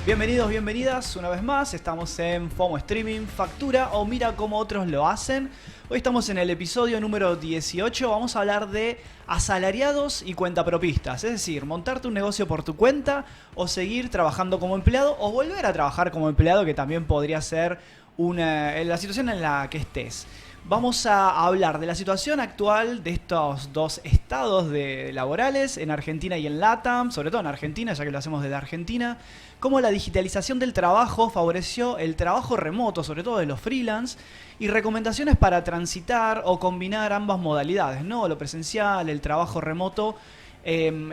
Bienvenidos, bienvenidas una vez más. Estamos en FOMO Streaming, Factura o Mira cómo otros lo hacen. Hoy estamos en el episodio número 18. Vamos a hablar de asalariados y cuentapropistas. Es decir, montarte un negocio por tu cuenta o seguir trabajando como empleado o volver a trabajar como empleado, que también podría ser la situación en la que estés. Vamos a hablar de la situación actual de estos dos estados laborales en Argentina y en LATAM, sobre todo en Argentina, ya que lo hacemos desde Argentina, cómo la digitalización del trabajo favoreció el trabajo remoto, sobre todo de los freelance, y recomendaciones para transitar o combinar ambas modalidades, ¿no? Lo presencial, el trabajo remoto,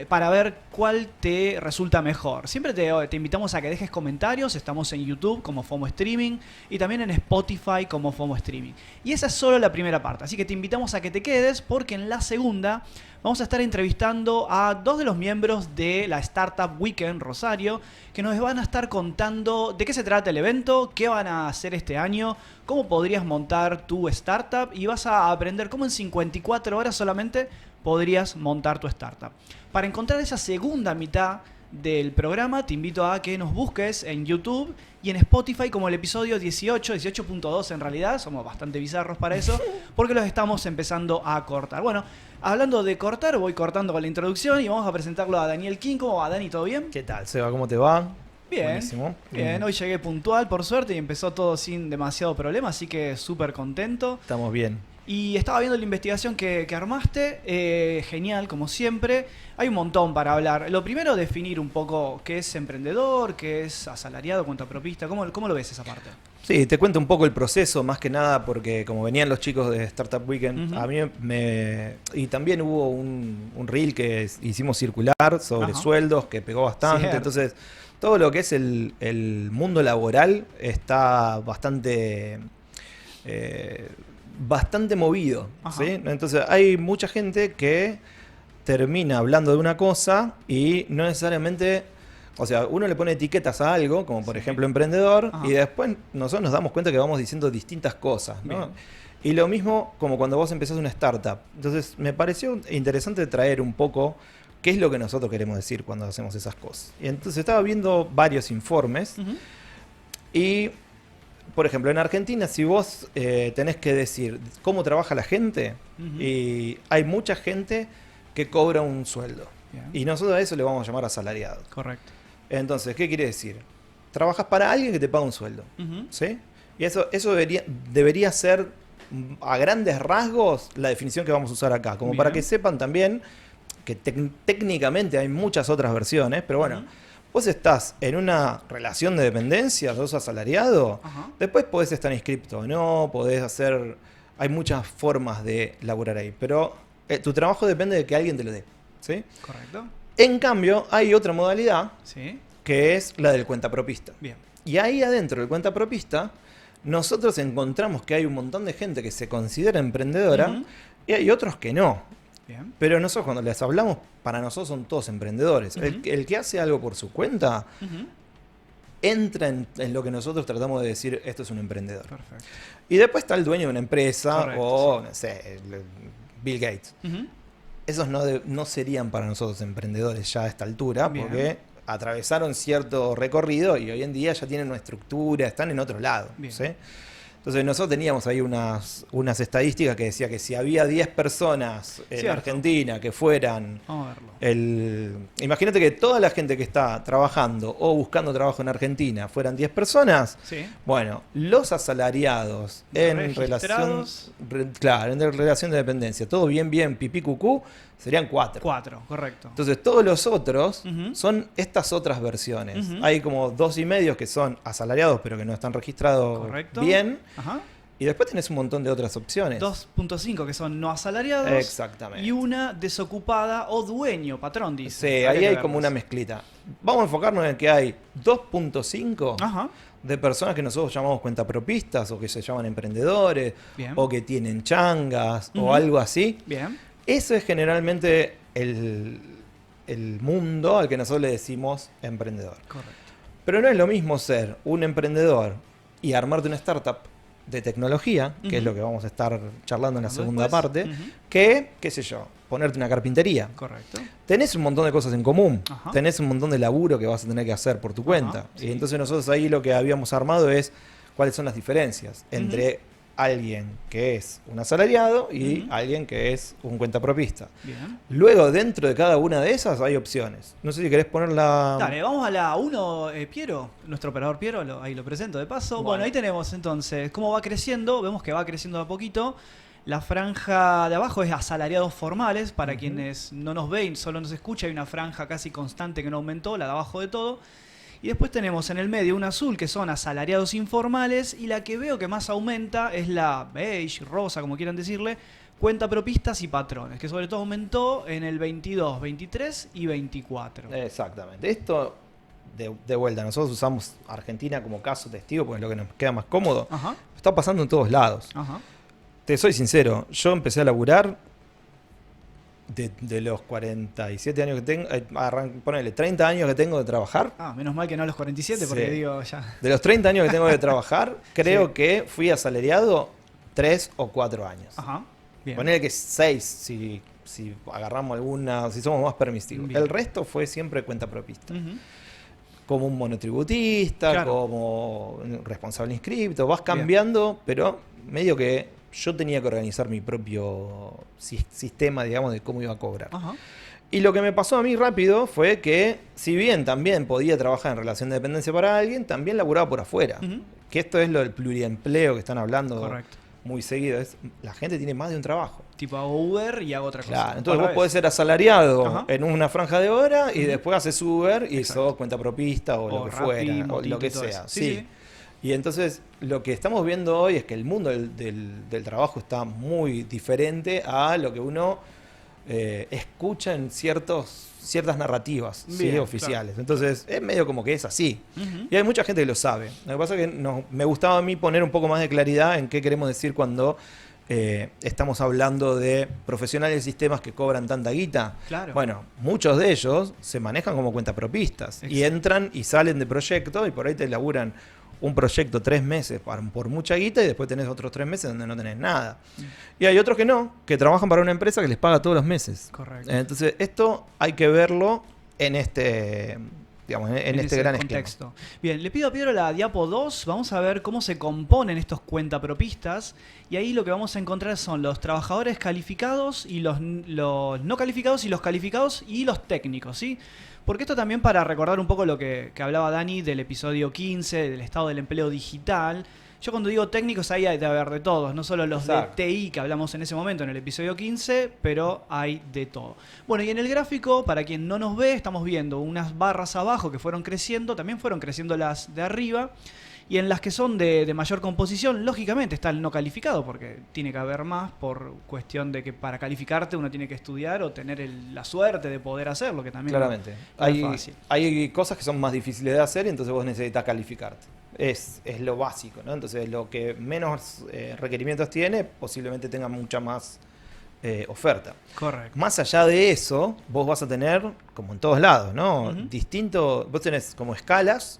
para ver cuál te resulta mejor. Siempre te invitamos a que dejes comentarios. Estamos en YouTube como FOMO Streaming y también en Spotify como FOMO Streaming. Y esa es solo la primera parte, así que te invitamos a que te quedes, porque en la segunda vamos a estar entrevistando a dos de los miembros de la Startup Weekend Rosario, que nos van a estar contando de qué se trata el evento, qué van a hacer este año, cómo podrías montar tu startup, y vas a aprender cómo en 54 horas solamente podrías montar tu startup. Para encontrar esa segunda mitad del programa, te invito a que nos busques en YouTube y en Spotify como el episodio 18.2 en realidad. Somos bastante bizarros para eso, porque los estamos empezando a cortar. Bueno, hablando de cortar, voy cortando con la introducción y vamos a presentarlo a Daniel King. ¿Cómo va, Dani? ¿Todo bien? ¿Qué tal, Seba? ¿Cómo te va? Bien. Buenísimo. Bien, hoy llegué puntual por suerte y empezó todo sin demasiado problema, así que súper contento. Estamos bien. Y estaba viendo la investigación que armaste, genial, como siempre. Hay un montón para hablar. Lo primero, definir un poco qué es emprendedor, qué es asalariado, cuentapropista. ¿Cómo lo ves esa parte? Sí, te cuento un poco el proceso, más que nada porque como venían los chicos de Startup Weekend, a mí y también hubo un reel que hicimos circular sobre sueldos, que pegó bastante. Cierto. Entonces, todo lo que es el mundo laboral está bastante movido, ¿sí? Entonces hay mucha gente que termina hablando de una cosa y no necesariamente, o sea, uno le pone etiquetas a algo, como por ejemplo emprendedor, y después nosotros nos damos cuenta que vamos diciendo distintas cosas, ¿no? Bien. Y lo mismo como cuando vos empezás una startup. Entonces me pareció interesante traer un poco qué es lo que nosotros queremos decir cuando hacemos esas cosas. Y entonces estaba viendo varios informes y, por ejemplo, en Argentina, si vos tenés que decir cómo trabaja la gente, y hay mucha gente que cobra un sueldo. Bien. Y nosotros a eso le vamos a llamar asalariado. Correcto. Entonces, ¿qué quiere decir? Trabajas para alguien que te paga un sueldo. ¿Sí? Y eso debería ser, a grandes rasgos, la definición que vamos a usar acá. Como para que sepan también que técnicamente hay muchas otras versiones, pero bueno. Vos estás en una relación de dependencia, sos asalariado, después podés estar inscripto o no, podés hacer... Hay muchas formas de laburar ahí, pero tu trabajo depende de que alguien te lo dé, ¿sí? Correcto. En cambio, hay otra modalidad, ¿sí?, que es la del cuentapropista. Bien. Y ahí adentro del cuentapropista, nosotros encontramos que hay un montón de gente que se considera emprendedora y hay otros que no. Bien. Pero nosotros cuando les hablamos, para nosotros son todos emprendedores. El que hace algo por su cuenta entra en lo que nosotros tratamos de decir, esto es un emprendedor. Perfecto. Y después está el dueño de una empresa. Correcto, o, no sé, Bill Gates. Esos no serían para nosotros emprendedores ya a esta altura. Bien. Porque atravesaron cierto recorrido y hoy en día ya tienen una estructura, están en otro lado. ¿Sí? Entonces nosotros teníamos ahí unas estadísticas que decía que si había 10 personas en Argentina que fueran... Vamos a verlo. Imagínate que toda la gente que está trabajando o buscando trabajo en Argentina fueran 10 personas. Sí. Bueno, los asalariados en relación de dependencia, todo bien, pipí, cucú, serían 4. 4, correcto. Entonces todos los otros son estas otras versiones. Hay como 2,5 que son asalariados pero que no están registrados bien. Y después tenés un montón de otras opciones. 2.5 que son no asalariados. Exactamente. Y una desocupada o dueño, patrón, dice. Sí, ahí hay como una mezclita. Vamos a enfocarnos en que hay 2.5 de personas que nosotros llamamos cuentapropistas o que se llaman emprendedores. Bien. O que tienen changas o algo así. Bien. Eso es generalmente el mundo al que nosotros le decimos emprendedor. Correcto. Pero no es lo mismo ser un emprendedor y armarte una startup de tecnología, que es lo que vamos a estar charlando en la segunda después. parte, que, qué sé yo, ponerte una carpintería. Correcto. Tenés un montón de cosas en común, Ajá. tenés un montón de laburo que vas a tener que hacer por tu cuenta. Sí. Y entonces nosotros ahí lo que habíamos armado es cuáles son las diferencias entre alguien que es un asalariado y alguien que es un cuentapropista. Bien. Luego, dentro de cada una de esas hay opciones. No sé si querés ponerla... Dale, vamos a la 1, Piero, nuestro operador Piero, ahí lo presento de paso. Bueno, ahí tenemos entonces cómo va creciendo, vemos que va creciendo de a poquito. La franja de abajo es asalariados formales, para quienes no nos ven, solo nos escucha, hay una franja casi constante que no aumentó, la de abajo de todo. Y después tenemos en el medio un azul que son asalariados informales y la que veo que más aumenta es la beige, rosa, como quieran decirle, cuentapropistas y patrones, que sobre todo aumentó en el 22, 23 y 24. Exactamente. Esto, de vuelta, nosotros usamos Argentina como caso testigo porque es lo que nos queda más cómodo. Ajá. Está pasando en todos lados. Ajá. Te soy sincero, yo empecé a laburar de los 47 años que tengo, ponele 30 años que tengo de trabajar. Menos mal que no a los 47, porque Sí. digo ya. De los 30 años que tengo de trabajar, creo que fui asalariado 3 o 4 años. Ajá. Bien. Ponele que 6 si agarramos alguna, si somos más permisivos. Bien. El resto fue siempre cuentapropista. Ujú. Como un monotributista, Claro. como un responsable inscripto, vas cambiando, pero medio que yo tenía que organizar mi propio sistema, digamos, de cómo iba a cobrar. Ajá. Y lo que me pasó a mí rápido fue que, si bien también podía trabajar en relación de dependencia para alguien, también laburaba por afuera. Ujú. Que esto es lo del pluriempleo que están hablando Correcto. muy seguido. La gente tiene más de un trabajo. Tipo hago Uber y hago otra cosa. Claro, entonces Otra vos vez. podés ser asalariado Ajá. en una franja de hora y Ujú. después haces Uber y Exacto. sos cuentapropista o lo que Rappi, fuera, o Motito lo que y todo sea. eso. Sí, Sí. sí. Y entonces lo que estamos viendo hoy es que el mundo del trabajo está muy diferente a lo que uno escucha en ciertas narrativas Bien, ¿sí? Oficiales. Entonces es medio como que es así. Ujú. Y hay mucha gente que lo sabe. Lo que pasa es que me gustaba a mí poner un poco más de claridad en qué queremos decir cuando estamos hablando de profesionales de sistemas que cobran tanta guita. Claro. Bueno, muchos de ellos se manejan como cuentapropistas y Exacto. entran y salen de proyecto y por ahí te laburan un proyecto 3 meses por mucha guita y después tenés otros 3 meses donde no tenés nada. Y hay otros que no, que trabajan para una empresa que les paga todos los meses. Correcto. Entonces, esto hay que verlo en este, digamos, en este ese gran contexto. Bien, le pido a Pedro la diapo 2. Vamos a ver cómo se componen estos cuentapropistas. Y ahí lo que vamos a encontrar son los trabajadores calificados y los no calificados y los calificados y los técnicos, ¿sí? Porque esto también para recordar un poco lo que hablaba Dani del episodio 15, del estado del empleo digital. Yo cuando digo técnicos ahí hay de haber de todos, no solo los Exacto. de TI que hablamos en ese momento en el episodio 15, pero hay de todo. Bueno, y en el gráfico, para quien no nos ve, estamos viendo unas barras abajo que fueron creciendo, también fueron creciendo las de arriba. Y en las que son de mayor composición, lógicamente está el no calificado, porque tiene que haber más por cuestión de que para calificarte uno tiene que estudiar o tener la suerte de poder hacerlo, que también Claramente. no es fácil. Hay cosas que son más difíciles de hacer y entonces vos necesitas calificarte. Es lo básico, ¿no? Entonces lo que menos requerimientos tiene, posiblemente tenga mucha más oferta. Correcto. Más allá de eso, vos vas a tener, como en todos lados, ¿no? Ujú. Vos tenés como escalas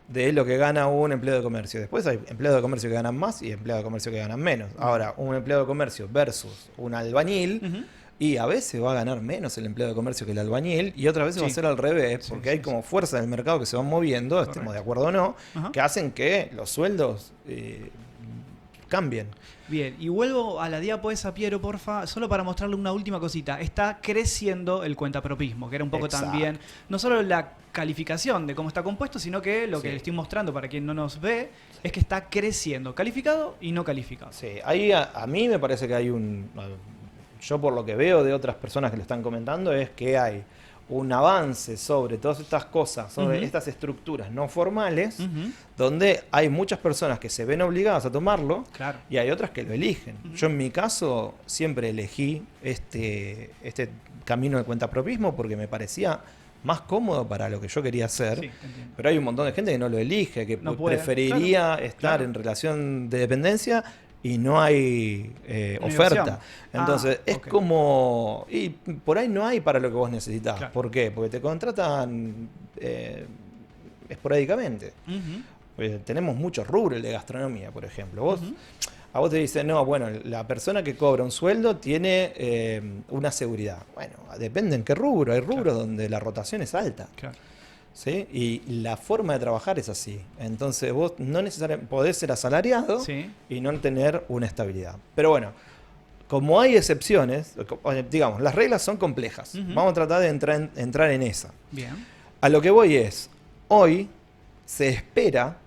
de lo que gana un empleado de comercio. Después hay empleados de comercio que ganan más y empleados de comercio que ganan menos. Ahora, un empleado de comercio versus un albañil, Ujú. y a veces va a ganar menos el empleado de comercio que el albañil, y otras veces Sí. va a ser al revés, Sí, porque sí, hay como fuerzas del mercado que se van moviendo, Correcto. estemos de acuerdo o no, Ajá. que hacen que los sueldos cambien. Bien, y vuelvo a la diapo esa, Piero, porfa, solo para mostrarle una última cosita. Está creciendo el cuentapropismo, que era un poco Exacto. también, no solo la calificación de cómo está compuesto, sino que lo que Sí. le estoy mostrando para quien no nos ve, es que está creciendo, calificado y no calificado. Sí, ahí a mí me parece que hay yo por lo que veo de otras personas que lo están comentando, es que hay un avance sobre todas estas cosas, sobre Ujú. estas estructuras no formales, Ujú. donde hay muchas personas que se ven obligadas a tomarlo Claro. y hay otras que lo eligen. Ujú. Yo en mi caso siempre elegí este camino de cuentapropismo porque me parecía más cómodo para lo que yo quería hacer. Sí, te entiendo. Pero hay un montón de gente que no lo elige, que No puede, preferiría claro, estar claro. en relación de dependencia y no hay No hay oferta. opción. Entonces es ok. como... Y por ahí no hay para lo que vos necesitas. Claro. ¿Por qué? Porque te contratan esporádicamente. Ujú. tenemos muchos rubros de gastronomía, por ejemplo. A vos te dicen, no, bueno, la persona que cobra un sueldo tiene una seguridad. Bueno, depende en qué rubro. Hay rubros donde la rotación es alta. Claro. ¿Sí? Y la forma de trabajar es así. Entonces vos no necesariamente podés ser asalariado y no tener una estabilidad. Pero bueno, como hay excepciones, digamos, las reglas son complejas. Vamos a tratar de entrar en esa. Bien. A lo que voy es, hoy se espera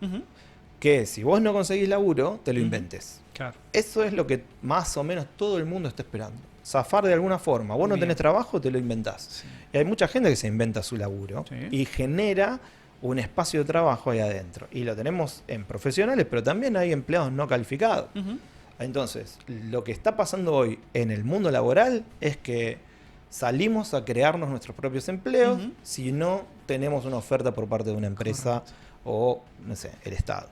que si vos no conseguís laburo, te lo inventes. Claro. Eso es lo que más o menos todo el mundo está esperando. Zafar de alguna forma. Vos no tenés trabajo, te lo inventás. Sí. Y hay mucha gente que se inventa su laburo y genera un espacio de trabajo ahí adentro. Y lo tenemos en profesionales, pero también hay empleados no calificados. Entonces, lo que está pasando hoy en el mundo laboral es que salimos a crearnos nuestros propios empleos si no tenemos una oferta por parte de una empresa o, no sé, el Estado.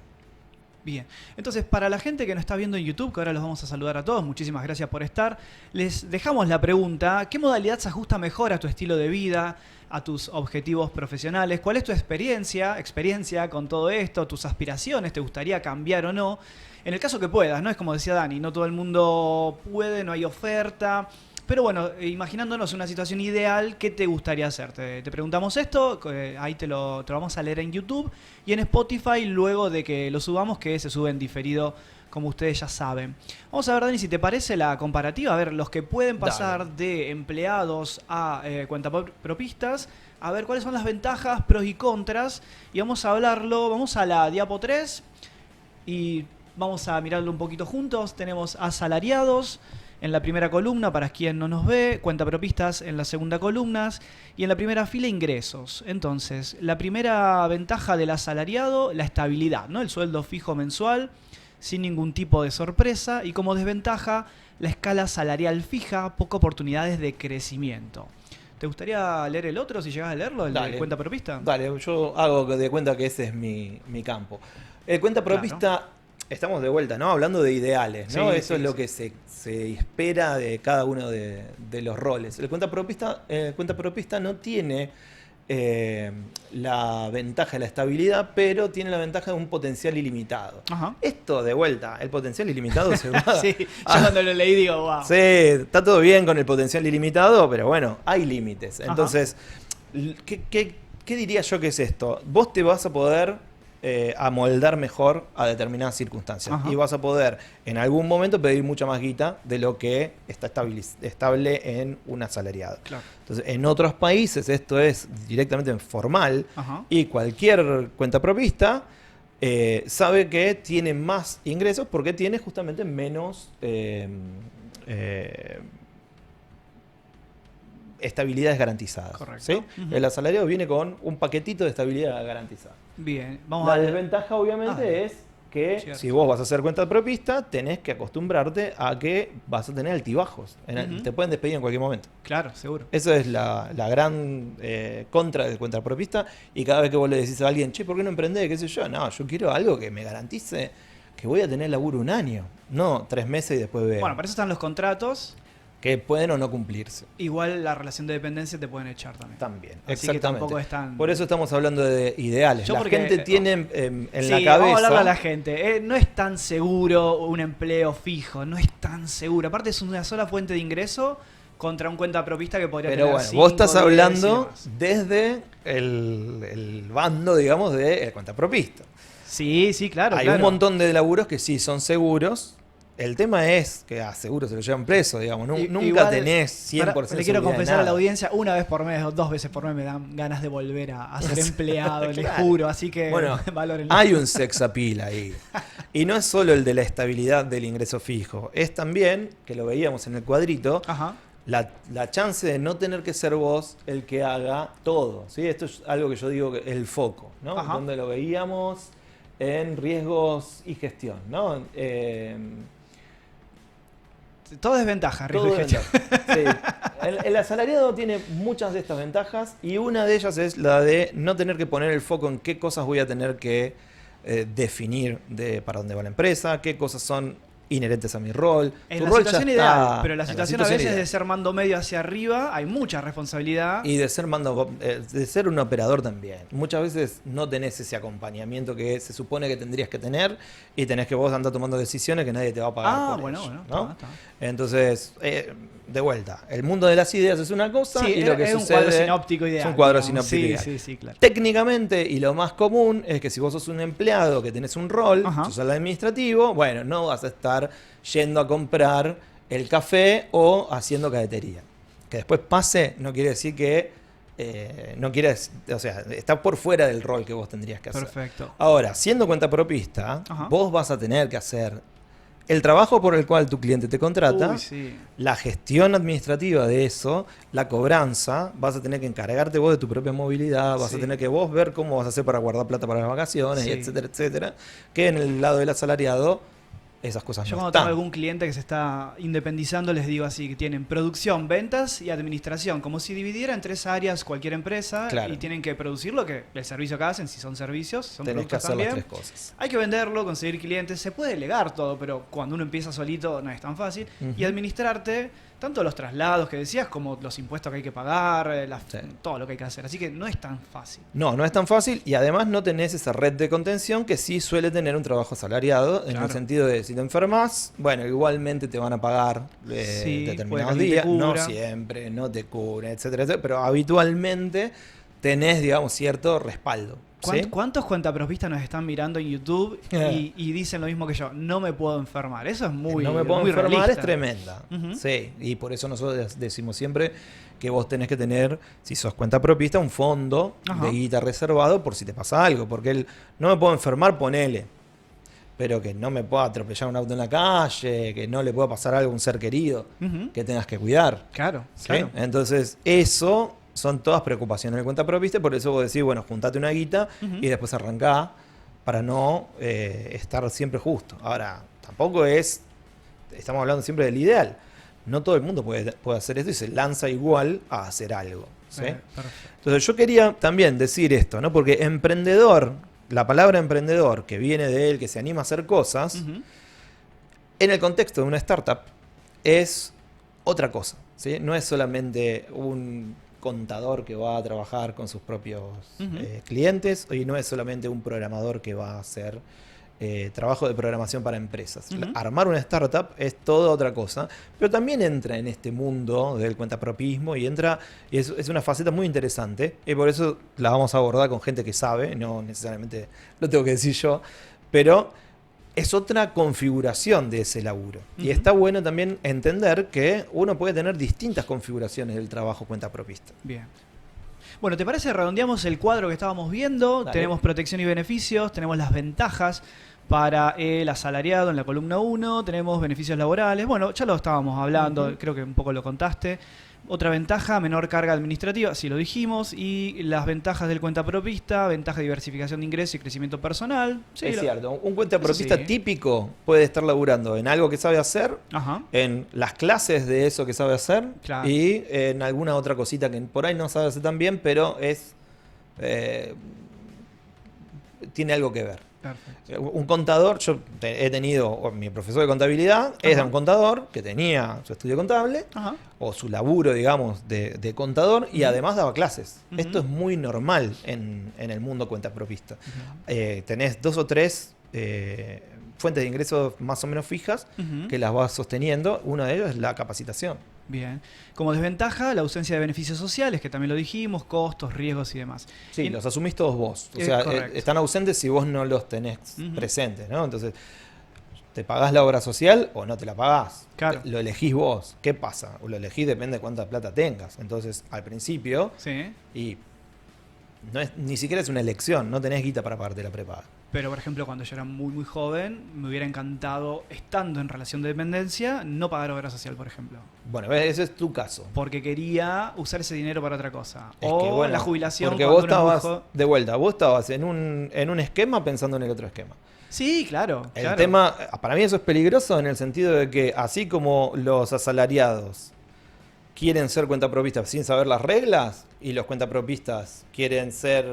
Bien, entonces para la gente que nos está viendo en YouTube, que ahora los vamos a saludar a todos, muchísimas gracias por estar, les dejamos la pregunta: ¿qué modalidad se ajusta mejor a tu estilo de vida, a tus objetivos profesionales? ¿Cuál es tu experiencia con todo esto, tus aspiraciones? ¿Te gustaría cambiar o no? En el caso que puedas, ¿no? Es como decía Dani, no todo el mundo puede, no hay oferta. Pero bueno, imaginándonos una situación ideal, ¿qué te gustaría hacer? Te preguntamos esto, ahí te lo vamos a leer en YouTube y en Spotify luego de que lo subamos, que se sube en diferido, como ustedes ya saben. Vamos a ver, Dani, si te parece la comparativa. A ver, los que pueden pasar de empleados a cuentapropistas, a ver cuáles son las ventajas, pros y contras. Y vamos a hablarlo, vamos a la diapo 3 y vamos a mirarlo un poquito juntos. Tenemos asalariados en la primera columna, para quien no nos ve, cuentapropistas en la segunda columna y en la primera fila ingresos. Entonces, la primera ventaja del asalariado, la estabilidad, ¿no? El sueldo fijo mensual, sin ningún tipo de sorpresa, y como desventaja, la escala salarial fija, pocas oportunidades de crecimiento. ¿Te gustaría leer el otro, si llegas a leerlo, el de cuentapropista? Dale, yo hago de cuenta que ese es mi campo. El cuentapropista, estamos de vuelta, ¿no? Hablando de ideales, ¿no? Eso es lo que se espera de cada uno de los roles. El cuentapropista no tiene la ventaja de la estabilidad, pero tiene la ventaja de un potencial ilimitado. Esto, de vuelta, el potencial ilimitado se va... Sí, yo cuando lo leí digo, wow. Sí, está todo bien con el potencial ilimitado, pero bueno, hay límites. Entonces, ¿qué diría yo que es esto? Vos te vas a poder amoldar mejor a determinadas circunstancias. Y vas a poder en algún momento pedir mucha más guita de lo que está estable en un asalariado. Claro. Entonces, en otros países esto es directamente formal y cualquier cuentapropista sabe que tiene más ingresos porque tiene justamente menos estabilidades garantizadas. Correcto. ¿Sí? El asalariado viene con un paquetito de estabilidad garantizada. Bien, La desventaja obviamente es que si vos vas a ser cuentapropista, tenés que acostumbrarte a que vas a tener altibajos. Te pueden despedir en cualquier momento. Claro, seguro. Esa es la gran contra del cuentapropista. Y cada vez que vos le decís a alguien, che, ¿por qué no emprendés? ¿Qué sé yo? No, yo quiero algo que me garantice que voy a tener laburo un año. No 3 meses y después veo. Bueno, para eso están los contratos. Que pueden o no cumplirse. Igual la relación de dependencia te pueden echar también. También, así exactamente. Que tampoco es tan... Por eso estamos hablando de ideales. La gente tiene en la cabeza... Vamos a hablarle a la gente. No es tan seguro un empleo fijo, no es tan seguro. Aparte es una sola fuente de ingreso contra un cuentapropista que podría tener 5, vos estás hablando desde el bando, digamos, del cuentapropista. Sí, claro. Hay un montón de laburos que sí son seguros. El tema es que a seguro se lo llevan preso, digamos. Nunca igual, tenés 100% le quiero confesar a la audiencia, una vez por mes o 2 veces por mes me dan ganas de volver a ser empleado, les juro. Así que valoren. Hay un sex appeal ahí. Y no es solo el de la estabilidad del ingreso fijo. Es también, que lo veíamos en el cuadrito, la chance de no tener que ser vos el que haga todo. ¿Sí? Esto es algo que yo digo que es el foco, ¿no? Donde lo veíamos en riesgos y gestión, ¿no? Todo es ventaja, riesgo y gestión. Sí. El asalariado tiene muchas de estas ventajas y una de ellas es la de no tener que poner el foco en qué cosas voy a tener que definir para dónde va la empresa, qué cosas son inherentes a mi rol. En Tu la rol ya situación está ideal, pero la en situación a veces ideal. de ser mando medio hacia arriba, hay mucha responsabilidad. Y de ser un operador también. Muchas veces no tenés ese acompañamiento que se supone que tendrías que tener y tenés que vos andar tomando decisiones que nadie te va a pagar por Bueno, ello, bueno, ¿no? está. Entonces, de vuelta, el mundo de las ideas es una cosa Sí, y lo que es un sucede cuadro sinóptico ideal. es un cuadro digamos. sinóptico ideal. Sí, claro. Técnicamente, y lo más común es que si vos sos un empleado que tenés un rol, Ajá. sos el administrativo, bueno, no vas a estar yendo a comprar el café o haciendo cadetería. Que después pase no quiere decir que no quieres, o sea, está por fuera del rol que vos tendrías que hacer. Perfecto. Ahora, siendo cuentapropista, Ajá. vos vas a tener que hacer el trabajo por el cual tu cliente te contrata, Uy, sí. la gestión administrativa de eso, la cobranza, vas a tener que encargarte vos de tu propia movilidad, vas Sí. a tener que vos ver cómo vas a hacer para guardar plata para las vacaciones, Sí. y etcétera, etcétera. Que en el lado del asalariado, esas cosas Yo no cuando están. tengo algún cliente que se está independizando, les digo así, que tienen producción, ventas y administración, como si dividiera en 3 áreas cualquier empresa. Claro. Y tienen que producir lo que el servicio que hacen, si son servicios, son Tenés que productos hacer también. las 3 cosas. Hay que venderlo, conseguir clientes, se puede delegar todo, pero cuando uno empieza solito no es tan fácil. Ujú. Y administrarte tanto los traslados que decías como los impuestos que hay que pagar, Sí. todo lo que hay que hacer. Así que no es tan fácil. No es tan fácil y además no tenés esa red de contención que sí suele tener un trabajo asalariado, en Claro. el sentido de si te enfermas, bueno, igualmente te van a pagar Sí, determinados puede que alguien te días, no cubra. siempre, no te cubren, etcétera, etcétera, pero habitualmente tenés, digamos, cierto respaldo. ¿sí? ¿Cuántos cuentapropistas nos están mirando en YouTube y dicen lo mismo que yo? No me puedo enfermar. Eso es muy No me puedo muy enfermar, realista. es tremenda. Ujú. Sí, y por eso nosotros decimos siempre que vos tenés que tener, si sos cuentapropista, un fondo Ajá. de guita reservado por si te pasa algo, porque el no me puedo enfermar, ponele. Pero que no me pueda atropellar un auto en la calle, que no le pueda pasar algo a un ser querido, Ujú. que tengas que cuidar. Claro, ¿sí? claro. Entonces, eso son todas preocupaciones del cuentapropista, por eso vos decís, bueno, juntate una guita Ujú. y después arrancá para no estar siempre justo. Ahora, tampoco estamos hablando siempre del ideal. No todo el mundo puede hacer esto y se lanza igual a hacer algo. ¿sí? Perfecto. Entonces yo quería también decir esto, ¿no? Porque emprendedor, la palabra emprendedor que viene de él, que se anima a hacer cosas, Ujú. en el contexto de una startup es otra cosa. ¿sí? No es solamente un contador que va a trabajar con sus propios Ujú. clientes y no es solamente un programador que va a hacer trabajo de programación para empresas. Ujú. Armar una startup es toda otra cosa, pero también entra en este mundo del cuentapropismo y es una faceta muy interesante y por eso la vamos a abordar con gente que sabe, no necesariamente lo tengo que decir yo, pero es otra configuración de ese laburo. Y Ujú. está bueno también entender que uno puede tener distintas configuraciones del trabajo cuentapropista. Bien. Bueno, ¿te parece? Redondeamos el cuadro que estábamos viendo. Dale. Tenemos protección y beneficios, tenemos las ventajas para el asalariado en la columna 1, tenemos beneficios laborales. Bueno, ya lo estábamos hablando, Ujú. creo que un poco lo contaste. Otra ventaja, menor carga administrativa, sí lo dijimos. Y las ventajas del cuentapropista, ventaja de diversificación de ingresos y crecimiento personal. Sí, es lo- cierto, un cuentapropista sí. típico puede estar laburando en algo que sabe hacer, Ajá. en las clases de eso que sabe hacer Claro. y en alguna otra cosita que por ahí no sabe hacer tan bien, pero tiene algo que ver. Perfecto. Un contador, yo he tenido, mi profesor de contabilidad era Ajá. un contador que tenía su estudio contable Ajá. o su laburo, digamos, de contador y Ujú. además daba clases. Ujú. Esto es muy normal en el mundo cuentapropista. Tenés 2 o 3 fuentes de ingresos más o menos fijas Ujú. que las vas sosteniendo. Una de ellas es la capacitación. Bien. Como desventaja, la ausencia de beneficios sociales, que también lo dijimos, costos, riesgos y demás. Sí, Y- los asumís todos vos. O Es sea, correcto. están ausentes si vos no los tenés Ujú. presentes, ¿no? Entonces, ¿te pagás la obra social o no te la pagás? Claro. Lo elegís vos. ¿Qué pasa? O lo elegís depende de cuánta plata tengas. Entonces, al principio, Sí. y ni siquiera es una elección, no tenés guita para pagarte la prepaga. Pero, por ejemplo, cuando yo era muy, muy joven, me hubiera encantado, estando en relación de dependencia, no pagar obra social, por ejemplo. Bueno, ese es tu caso. Porque quería usar ese dinero para otra cosa. Es O que, bueno, la jubilación. porque cuando vos uno es muy estabas, de vuelta, vos estabas en un esquema pensando en el otro esquema. Sí, claro. El claro. tema, para mí eso es peligroso en el sentido de que así como los asalariados quieren ser cuentapropistas sin saber las reglas y los cuentapropistas quieren ser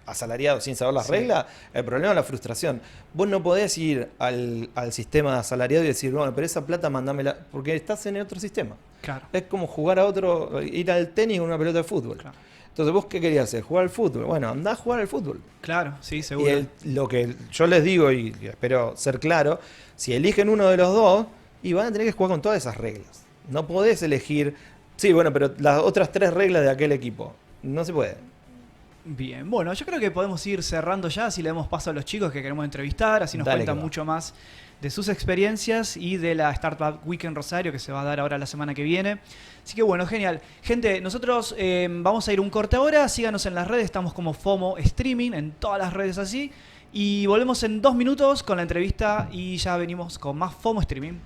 asalariado sin saber las reglas, el problema es la frustración. Vos no podés ir al sistema de asalariado y decir, bueno, pero esa plata mandámela, porque estás en otro sistema. Claro. Es como jugar a otro, ir al tenis con una pelota de fútbol. Claro. Entonces, ¿vos qué querías hacer? ¿Jugar al fútbol? Bueno, andá a jugar al fútbol. Claro, sí, seguro. Y lo que yo les digo, y espero ser claro, si eligen uno de los dos, y van a tener que jugar con todas esas reglas. No podés elegir, sí, bueno, pero las otras 3 reglas de aquel equipo. No se puede. Bien, bueno, yo creo que podemos ir cerrando ya, así le damos paso a los chicos que queremos entrevistar, así nos cuentan mucho más de sus experiencias y de la Startup Weekend Rosario que se va a dar ahora la semana que viene. Así que bueno, genial. Gente, nosotros vamos a ir un corte ahora, síganos en las redes, estamos como FOMO Streaming, en todas las redes así, y volvemos en 2 minutos con la entrevista y ya venimos con más FOMO Streaming.